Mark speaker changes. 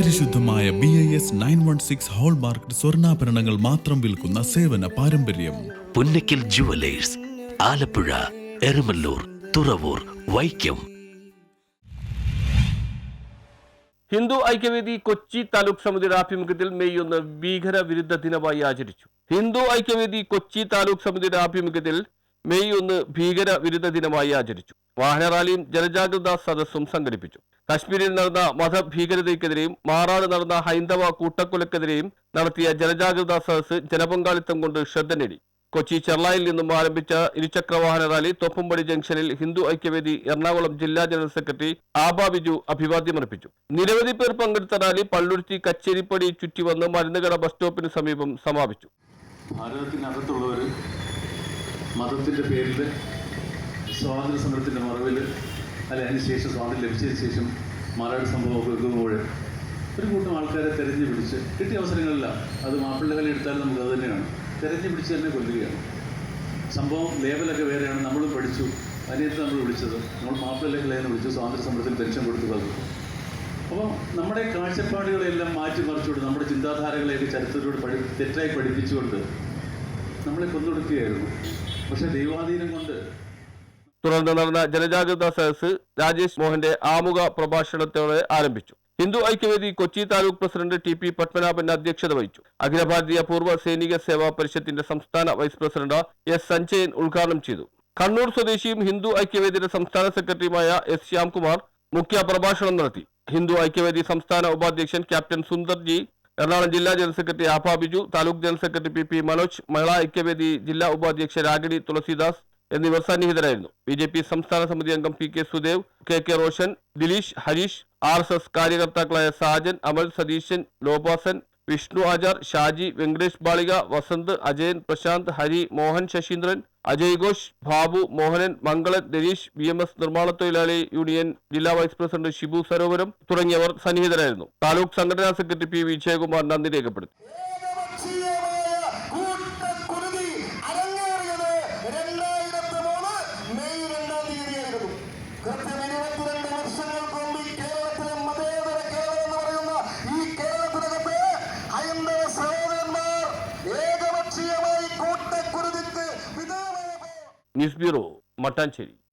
Speaker 1: പരിശുദ്ധമായ BIS 916 hallmark സ്വർണ്ണാഭരണങ്ങൾ മാത്രം വിൽക്കുന്ന സേവന പാരമ്പര്യം.
Speaker 2: പുന്നക്കൽ ജുവലേഴ്സ്, ആലപ്പുഴ, എരമല്ലൂർ, തുറവൂർ, വൈക്കം.
Speaker 3: ഹിന്ദു ഐക്യവേദി കൊച്ചി താലൂക്ക് സമിതിയുടെ ആഭിമുഖ്യത്തിൽ മെയ് 1 ഭീകരവിരുദ്ധ ദിനമായി ആചരിച്ചു. ഹിന്ദു ഐക്യവേദി കൊച്ചി താലൂക്ക് സമിതിയുടെ ആഭിമുഖ്യത്തിൽ മെയ് 1 ഭീകരവിരുദ്ധ ദിനമായി ആചരിച്ചു. വാഹന റാലിയും ജനജാഗ്രതാ സദസ്സും സംഘടിപ്പിച്ചു. കശ്മീരിൽ നടന്ന മതഭീകരതയ്ക്കെതിരെയും മാറാട് നടന്ന ഹൈന്ദവ കൂട്ടക്കൊലക്കെതിരെയും നടത്തിയ ജനജാഗ്രതാ സദസ്സ് ജനപങ്കാളിത്തം കൊണ്ട് ശ്രദ്ധ നേടി. കൊച്ചി ചെർളായിൽ നിന്നും ആരംഭിച്ച ഇരുചക്രവാഹന റാലി തോപ്പുംപടി ജംഗ്ഷനിൽ ഹിന്ദു ഐക്യവേദി എറണാകുളം ജില്ലാ ജനറൽ സെക്രട്ടറി ആബ ബിജു അഭിവാദ്യമർപ്പിച്ചു. നിരവധി പേർ പങ്കെടുത്ത റാലി പള്ളുരുത്തി കച്ചേരിപ്പടി ചുറ്റിവന്ന് മരുന്നുകട ബസ് സ്റ്റോപ്പിന് സമീപം സമാപിച്ചു.
Speaker 4: ഭാരതത്തിനകത്തുള്ളവർ മതത്തിൻ്റെ പേരിൽ സ്വാതന്ത്ര്യ സമരത്തിൻ്റെ മറവിൽ അതിനുശേഷം സ്വാതന്ത്ര്യം ലഭിച്ചതിന് ശേഷം മാറാട് സംഭവമൊക്കെ വെക്കുമ്പോൾ ഒരു കൂട്ടം ആൾക്കാരെ തെരഞ്ഞു പിടിച്ച് കിട്ടിയ അവസരങ്ങളില്ല, അത് മാപ്പിളകളെ എടുത്താലും നമുക്ക് അത് തന്നെയാണ്, തെരഞ്ഞു പിടിച്ച് തന്നെ കൊല്ലുകയാണ്. സംഭവം ലേബലൊക്കെ വേറെയാണ്. നമ്മളും പഠിച്ചു, അതിനകത്ത് നമ്മൾ വിളിച്ചത് നമ്മൾ മാപ്പിളകളെന്ന് വിളിച്ചു, സ്വാതന്ത്ര്യ സമരത്തിൽ പെൻഷൻ കൊടുത്തു കളഞ്ഞു. അപ്പോൾ നമ്മുടെ കാഴ്ചപ്പാടുകളെല്ലാം മാറ്റിമറിച്ചുകൊണ്ട് നമ്മുടെ ചിന്താധാരകളെയൊക്കെ ചരിത്രത്തിലൂടെ തെറ്റായി പഠിപ്പിച്ചുകൊണ്ട് നമ്മളെ കൊന്നൊടുക്കുകയായിരുന്നു. പക്ഷേ ദൈവാധീനം കൊണ്ട്
Speaker 3: തുടർന്ന് നടന്ന ജനജാഗ്രതാ സദസ്സ് രാജേഷ് മോഹന്റെ ആമുഖ പ്രഭാഷണത്തോടെ ആരംഭിച്ചു. ഹിന്ദു ഐക്യവേദി കൊച്ചി താലൂക്ക് പ്രസിഡന്റ് TP പത്മനാഭൻ അധ്യക്ഷത വഹിച്ചു. അഖില ഭാരതീയ പൂർവ്വ സൈനിക സേവാ പരിഷത്തിന്റെ സംസ്ഥാന വൈസ് പ്രസിഡന്റ് S സഞ്ജയൻ ഉദ്ഘാടനം ചെയ്തു. കണ്ണൂർ സ്വദേശിയും ഹിന്ദു ഐക്യവേദിയുടെ സംസ്ഥാന സെക്രട്ടറിയുമായ S ശ്യാംകുമാർ മുഖ്യ പ്രഭാഷണം നടത്തി. ഹിന്ദു ഐക്യവേദി സംസ്ഥാന ഉപാധ്യക്ഷൻ ക്യാപ്റ്റൻ സുന്ദർജി, എറണാകുളം ജില്ലാ general secretary Abha Biju, taluk general secretary PP Manoj, Mahila Aikyavedi ജില്ലാ ഉപാധ്യക്ഷ രാഗിണി തുളസിദാസ് എന്നിവർ സന്നിഹിതരായിരുന്നു. BJP സംസ്ഥാന സമിതി അംഗം PK Sudev, KK Roshan, Dileesh, Harish, RSS കാര്യകർത്താക്കളായ Sajan, അമൽ, സതീശൻ, ലോപാസൻ, വിഷ്ണു ആചാർ, ഷാജി, വെങ്കടേഷ് ബാളിക, വസന്ത്, അജയൻ, പ്രശാന്ത്, ഹരി, മോഹൻ ശശീന്ദ്രൻ, അജയ് ഘോഷ്, ബാബു, മോഹനൻ, മംഗളൻ, രതീഷ്, BMS നിർമ്മാണ തൊഴിലാളി യൂണിയൻ ജില്ലാ വൈസ് പ്രസിഡന്റ് ഷിബു സരോവരം തുടങ്ങിയവർ സന്നിഹിതരായിരുന്നു. താലൂക്ക് സംഘടനാ സെക്രട്ടറി P വിജയകുമാർ നന്ദി രേഖപ്പെടുത്തി. News bureau, Mattancherry.